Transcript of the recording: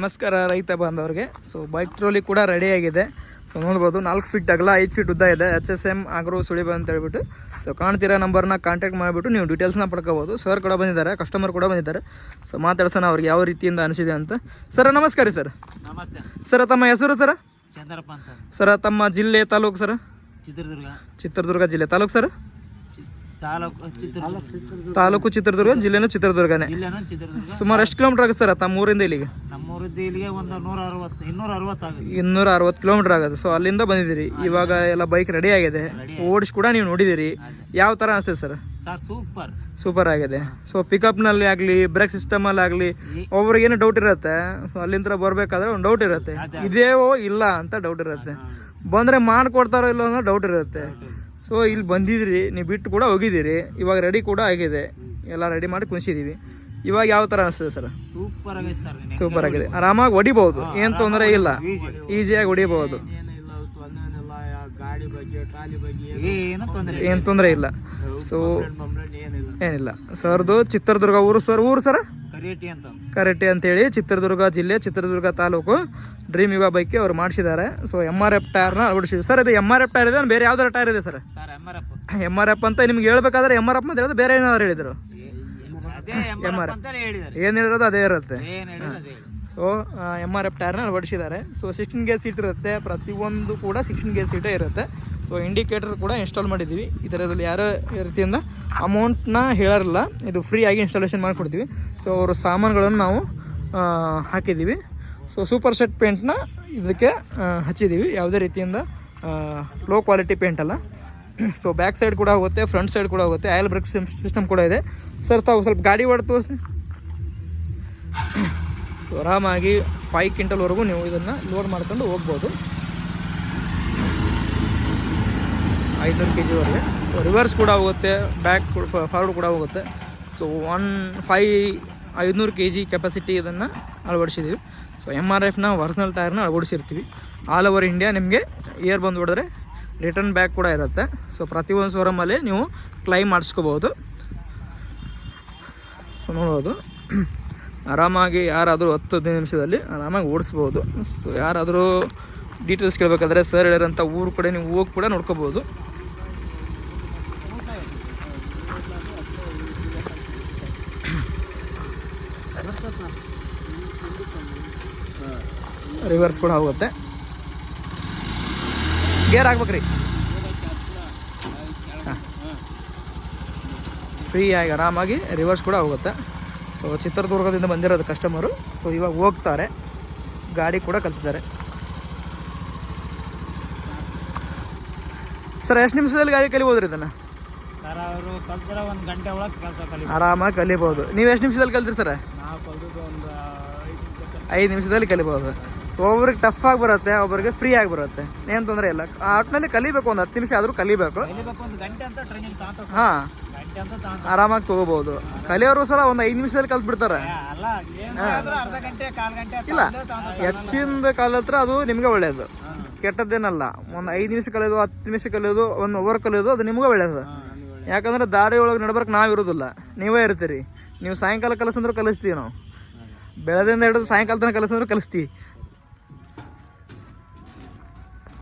ನಮಸ್ಕಾರ ರೈತ ಬಾಂಧವರಿಗೆ. ಸೊ ಬೈಕ್ ಟ್ರೋಲಿ ಕೂಡ ರೆಡಿ ಆಗಿದೆ. ಸೊ ನೋಡ್ಬೋದು 4 ಫೀಟ್ ಅಗಲ 5 ಫೀಟ್ ಉದ್ದ ಇದೆ. HSM ಆಗ್ರೋ ಸುಳಿಬ ಅಂತ ಹೇಳ್ಬಿಟ್ಟು ಸೊ ಕಾಣ್ತಿರೋ ನಂಬರ್ನ ಕಾಂಟ್ಯಾಕ್ಟ್ ಮಾಡಿಬಿಟ್ಟು ನೀವು ಡೀಟೇಲ್ಸ್ನ ಪಡ್ಕೋಬೋದು. ಸರ್ ಕೂಡ ಬಂದಿದ್ದಾರೆ, ಕಸ್ಟಮರ್ ಕೂಡ ಬಂದಿದ್ದಾರೆ. ಸೊ ಮಾತಾಡ್ಸೋಣ ಅವ್ರಿಗೆ ಯಾವ ರೀತಿಯಿಂದ ಅನಿಸಿದೆ ಅಂತ. ಸರ್ ನಮಸ್ಕಾರ ರೀ. ಸರ್ ನಮಸ್ತೆ ಸರ್, ತಮ್ಮ ಹೆಸರು ಸರ್? ಚಂದ್ರಪ್ಪ ಅಂತ ಸರ್, ತಮ್ಮ ಜಿಲ್ಲೆ ತಾಲೂಕು ಸರ್? ಚಿತ್ರದುರ್ಗ ಜಿಲ್ಲೆ. ತಾಲೂಕು ಸರ್? ತಾಲೂಕು ಚಿತ್ರದುರ್ಗ, ಜಿಲ್ಲೆನೂ ಚಿತ್ರದುರ್ಗನೇ. ಸುಮಾರು ಎಷ್ಟು ಕಿಲೋಮೀಟರ್ ಆಗುತ್ತೆ ಸರ್ ತಮ್ಮ ಊರಿಂದ ಇಲ್ಲಿಗೆ? ನಮ್ಮೂರಿಂದ ಇಲ್ಲಿಗೆ ಒಂದು 260 ಕಿಲೋಮೀಟರ್ ಆಗುತ್ತೆ. ಸೊ ಅಲ್ಲಿಂದ ಬಂದಿದ್ದೀರಿ. ಇವಾಗ ಎಲ್ಲ ಬೈಕ್ ರೆಡಿ ಆಗಿದೆ, ಓಡಿಸಿ ಕೂಡ ನೀವು ನೋಡಿದಿರಿ. ಯಾವ ಥರ ಅನಿಸ್ತದೆ ಸರ್? ಸೂಪರ್ ಆಗಿದೆ. ಸೊ ಪಿಕಪ್ನಲ್ಲಿ ಆಗಲಿ, ಬ್ರೇಕ್ ಸಿಸ್ಟಮಲ್ಲಿ ಆಗಲಿ, ಒಬ್ರಿಗೆ ಏನು ಡೌಟ್ ಇರುತ್ತೆ. ಸೊ ಅಲ್ಲಿಂದ ಬರಬೇಕಾದ್ರೆ ಒಂದು ಡೌಟ್ ಇರುತ್ತೆ, ಇದೇವೋ ಇಲ್ಲ ಅಂತ ಡೌಟ್ ಇರುತ್ತೆ. ಬಂದರೆ ಮಾಡಿಕೊಡ್ತಾರೋ ಇಲ್ಲೋ ಅನ್ನೋ ಡೌಟ್ ಇರುತ್ತೆ. ಸೊ ಇಲ್ಲಿ ಬಂದಿದ್ರಿ, ನೀವು ಬಿಟ್ಟು ಕೂಡ ಹೋಗಿದ್ದೀರಿ. ಇವಾಗ ರೆಡಿ ಕೂಡ ಆಗಿದೆ, ಎಲ್ಲ ರೆಡಿ ಮಾಡಿ ಕುಣಿಸಿದ್ದೀವಿ. ಇವಾಗ ಯಾವ ಥರ ಅನಿಸ್ತದೆ ಸರ್? ಸೂಪರ್ ಆಗಿದೆ. ಆರಾಮಾಗಿ ಹೊಡಿಬಹುದು, ಏನು ತೊಂದರೆ ಇಲ್ಲ, ಈಸಿಯಾಗಿ ಹೊಡಿಬಹುದು, ಏನು ತೊಂದರೆ ಇಲ್ಲ. ಸೊ ಏನಿಲ್ಲ. ಸರ್ದು ಚಿತ್ರದುರ್ಗ ಊರು ಸರ್? ಊರು ಸರ್ ಕರೆಟ್ಟಿ ಅಂತೇಳಿ, ಚಿತ್ರದುರ್ಗ ಜಿಲ್ಲೆ, ಚಿತ್ರದುರ್ಗ ತಾಲೂಕು. ಡ್ರೀಮ್ ಯುವ ಬೈಕ್ಗೆ ಅವ್ರು ಮಾಡಿಸಿದ್ದಾರೆ. ಸೊ MRF ಟೈರ್ನ ಅಳವಡಿಸಿದ್ರು ಸರ್. ಇದು MRF ಟೈರ್ ಇದೆ, ಬೇರೆ ಯಾವ್ದಾರ ಟೈರ್ ಇದೆ ಸರ್? MRF ಅಂತ ನಿಮ್ಗೆ ಹೇಳ್ಬೇಕಾದ್ರೆ MRF ಅಂತ ಹೇಳಿದ್ರೆ ಬೇರೆ ಏನಾದ್ರು ಹೇಳಿದ್ರು? MRF ಏನು ಹೇಳಿರೋದು ಅದೇ ಇರುತ್ತೆ. ಸೊ MRF ಟೈರ್ನ ಅಳವಡಿಸಿದ್ದಾರೆ. ಸೊ 16 ಗೇಜ್ ಸೀಟ್ ಇರುತ್ತೆ, ಪ್ರತಿಯೊಂದು ಕೂಡ 16 ಗೇಜ್ ಸೀಟೇ ಇರುತ್ತೆ. ಸೊ ಇಂಡಿಕೇಟರ್ ಕೂಡ ಇನ್ಸ್ಟಾಲ್ ಮಾಡಿದ್ದೀವಿ. ಇದರಲ್ಲಿ ಯಾರೋ ರೀತಿಯಿಂದ ಅಮೌಂಟ್ನ ಹೇಳೋರಿಲ್ಲ, ಇದು ಫ್ರೀಯಾಗಿ ಇನ್ಸ್ಟಾಲೇಷನ್ ಮಾಡಿಕೊಡ್ತೀವಿ. ಸೊ ಅವರು ಸಾಮಾನುಗಳನ್ನು ನಾವು ಹಾಕಿದ್ದೀವಿ. ಸೊ ಸೂಪರ್ ಸೆಟ್ ಪೇಂಟ್ನ ಇದಕ್ಕೆ ಹಚ್ಚಿದ್ದೀವಿ, ಯಾವುದೇ ರೀತಿಯಿಂದ ಲೋ ಕ್ವಾಲಿಟಿ ಪೇಂಟ್ ಅಲ್ಲ. ಸೊ ಬ್ಯಾಕ್ ಸೈಡ್ ಕೂಡ ಹೋಗುತ್ತೆ, ಫ್ರಂಟ್ ಸೈಡ್ ಕೂಡ ಹೋಗುತ್ತೆ, ಆಯಿಲ್ ಬ್ರೇಕ್ ಸಿಸ್ಟಮ್ ಕೂಡ ಇದೆ. ಸರ್ ತಾವು ಸ್ವಲ್ಪ ಗಾಡಿ ಹೊಡೆದು ತೋರಿಸಿ. ಆರಾಮಾಗಿ 5 ಕ್ವಿಂಟಲ್ವರೆಗೂ ನೀವು ಇದನ್ನು ಲೋಡ್ ಮಾಡ್ಕೊಂಡು ಹೋಗ್ಬೋದು, 500 kg. ಸೊ ರಿವರ್ಸ್ ಕೂಡ ಹೋಗುತ್ತೆ, ಬ್ಯಾಕ್ ಫಾರ್ವರ್ಡ್ ಕೂಡ ಹೋಗುತ್ತೆ. ಸೊ 500 kg ಕೆಪಾಸಿಟಿ ಇದನ್ನು ಅಳವಡಿಸಿದ್ದೀವಿ. ಸೊ MRFನ ಒರಿಜಿನಲ್ ಟೈರ್ನ ಅಳವಡಿಸಿರ್ತೀವಿ. ಆಲ್ ಓವರ್ ಇಂಡಿಯಾ ನಿಮಗೆ ಏರ್ ಬಂದು ಹೊಡೆದ್ರೆ ರಿಟರ್ನ್ ಬ್ಯಾಕ್ ಕೂಡ ಇರುತ್ತೆ. ಸೊ ಪ್ರತಿಯೊಂದು ಶೋರೂಮಲ್ಲಿ ನೀವು ಕ್ಲೈಮ್ ಮಾಡಿಸ್ಕೋಬೋದು. ಸೊ ನೋಡ್ಬೋದು, ಆರಾಮಾಗಿ ಯಾರಾದರೂ 10-15 ನಿಮಿಷದಲ್ಲಿ ಆರಾಮಾಗಿ ಓಡಿಸ್ಬೋದು. ಸೊ ಯಾರಾದರೂ ಡೀಟೇಲ್ಸ್ ಕೇಳಬೇಕಾದ್ರೆ ಸರ್ ಹೇಳಿರೋಂಥ ಊರು ಕಡೆ ನೀವು ಹೋಗಿ ಕೂಡ ನೋಡ್ಕೋಬೋದು. ರಿವರ್ಸ್ ಕೂಡ ಹೋಗುತ್ತೆ, ಗೇರ್ ಹಾಕ್ಬೇಕ್ರಿ. ಫ್ರೀಯಾಗಿ ಆರಾಮಾಗಿ ರಿವರ್ಸ್ ಕೂಡ ಹೋಗುತ್ತೆ. ಸೊ ಚಿತ್ರದುರ್ಗದಿಂದ ಬಂದಿರೋದು ಕಸ್ಟಮರು. ಸೊ ಇವಾಗ ಹೋಗ್ತಾರೆ, ಗಾಡಿ ಕೂಡ ಕಲ್ತಿದ್ದಾರೆ. ಸರ್ ಎಷ್ಟು ನಿಮಿಷದಲ್ಲಿ ಗಾಡಿ ಕಲಿಬೋದ್ರಿ ಇದನ್ನು? ಆರಾಮಾಗಿ ಕಲಿಬೋದು. ನೀವು ಎಷ್ಟು ನಿಮಿಷದಲ್ಲಿ ಕಲ್ತ್ರಿ ಸರ್? 5 ನಿಮಿಷದಲ್ಲಿ ಕಲಿಬೋದು. ಸೊ ಒಬ್ರಿಗೆ ಟಫ್ ಆಗಿ ಬರುತ್ತೆ, ಒಬ್ಬರಿಗೆ ಫ್ರೀ ಆಗಿ ಬರುತ್ತೆ, ಏನು ತೊಂದರೆ ಇಲ್ಲ. ಆ ಒಟ್ಟಿನಲ್ಲಿ ಕಲಿಬೇಕು, ಒಂದು 10 ನಿಮಿಷ ಆದರೂ ಕಲಿಬೇಕು. ಹಾಂ, ಆರಾಮಾಗಿ ತೊಗೋಬೋದು. ಕಲಿಯೋರು ಸಲ ಒಂದು 5 ನಿಮಿಷದಲ್ಲಿ ಕಲ್ತು ಬಿಡ್ತಾರೆ. ಇಲ್ಲ, ಹೆಚ್ಚಿಂದ ಕಲಿತ್ರೆ ಅದು ನಿಮ್ಗೆ ಒಳ್ಳೆಯದು, ಕೆಟ್ಟದ್ದೇನಲ್ಲ. ಒಂದು 5 ನಿಮಿಷ ಕಲಿಯೋದು, 10 ನಿಮಿಷ ಕಲಿಯೋದು, 1 ಅವರ್ ಕಲಿಯೋದು ಅದು ನಿಮ್ಗೆ ಒಳ್ಳೆಯದು. ಯಾಕಂದ್ರೆ ದಾರಿ ಒಳಗೆ ನಡ್ಬರ್ಕ್ ನಾವು ಇರೋದಿಲ್ಲ, ನೀವೇ ಇರ್ತೀರಿ. ನೀವು ಸಾಯಂಕಾಲ ಕಲಿಸಂದ್ರೂ ಕಲಿಸ್ತೀವಿ ನಾವು, ಬೆಳದಿಂದ ಹಿಡಿದು ಸಾಯಂಕಾಲ ತನಕ ಕಲಿಸಂದ್ರೂ ಕಲಿಸ್ತೀವಿ.